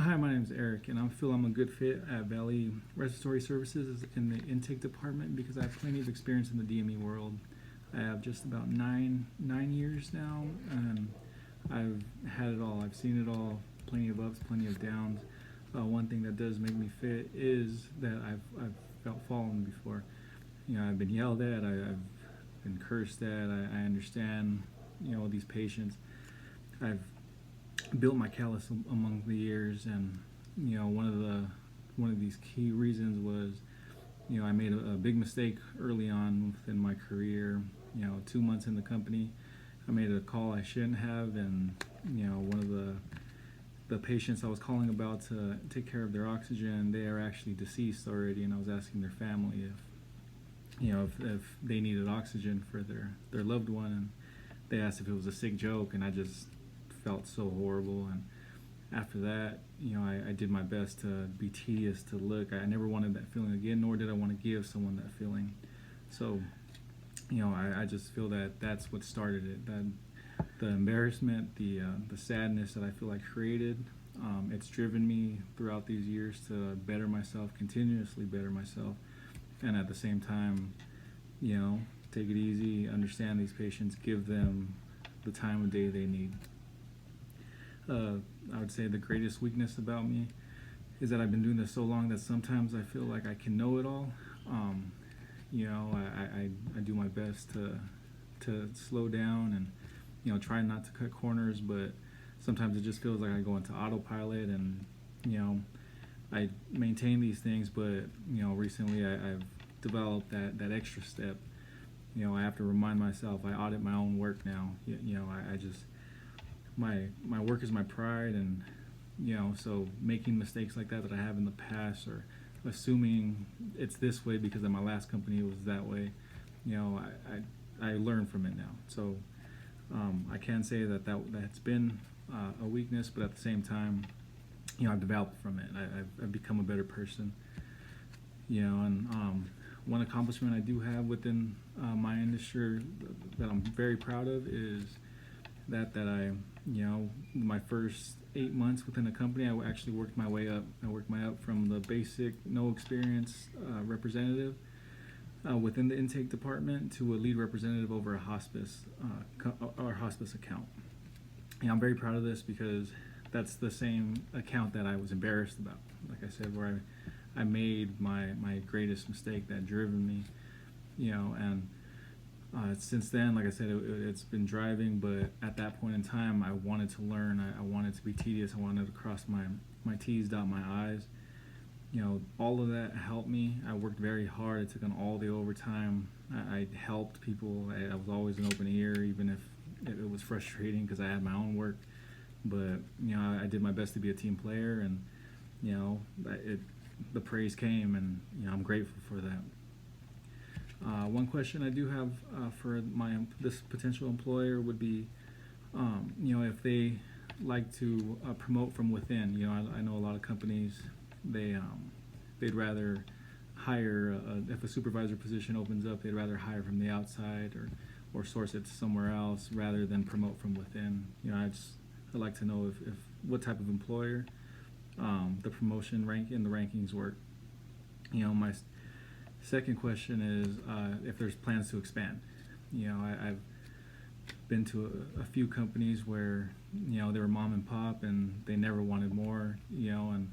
Hi, my name is Eric, and I feel I'm a good fit at Valley Respiratory Services in the intake department because I have plenty of experience in the DME world. I have just about nine years now, and I've had it all. I've seen it all. Plenty of ups, plenty of downs. One thing that does make me fit is that I've felt fallen before. I've been yelled at. I've been cursed at. I understand. These patients. I've built my callus among the years, and one of these key reasons was I made a big mistake early on within my career. 2 months in the company, I made a call I shouldn't have, and one of the patients I was calling about to take care of their oxygen, they are actually deceased already, and I was asking their family if they needed oxygen for their loved one, and they asked if it was a sick joke, and I just felt so horrible. And after that, I did my best to be tedious, to look. I never wanted that feeling again, nor did I want to give someone that feeling. So, I just feel that that's what started it. That the embarrassment, the sadness that I feel I created, it's driven me throughout these years to better myself, continuously better myself, and at the same time, take it easy, understand these patients, give them the time of day they need. I would say the greatest weakness about me is that I've been doing this so long that sometimes I feel like I can know it all. I do my best to slow down and try not to cut corners, but sometimes it just feels like I go into autopilot, and I maintain these things, but recently I've developed that extra step. I have to remind myself I audit my own work now. I just my work is my pride, and so making mistakes like that I have in the past, or assuming it's this way because at my last company it was that way, I learn from it now. So I can say that's been a weakness, but at the same time, I've developed from it. I've become a better person. And one accomplishment I do have within my industry that I'm very proud of is that I, my first 8 months within a company, I actually worked my way up. I worked my up from the basic, no experience representative within the intake department to a lead representative over a hospice or hospice account. I'm very proud of this because that's the same account that I was embarrassed about. Like I said, where I made my greatest mistake that driven me, and since then, like I said, it's been driving, but at that point in time, I wanted to learn. I wanted to be tedious. I wanted to cross my T's, dot my I's. All of that helped me. I worked very hard. I took on all the overtime. I helped people. I was always an open ear, even if it was frustrating because I had my own work. But, I did my best to be a team player, and, the praise came, and, I'm grateful for that. One question I do have for this potential employer would be, if they like to promote from within. I know a lot of companies they'd rather hire if a supervisor position opens up, they'd rather hire from the outside or source it somewhere else rather than promote from within. I'd like to know if what type of employer the promotion rank in the rankings work. My second question is if there's plans to expand. I've been to a few companies where they were mom and pop and they never wanted more. And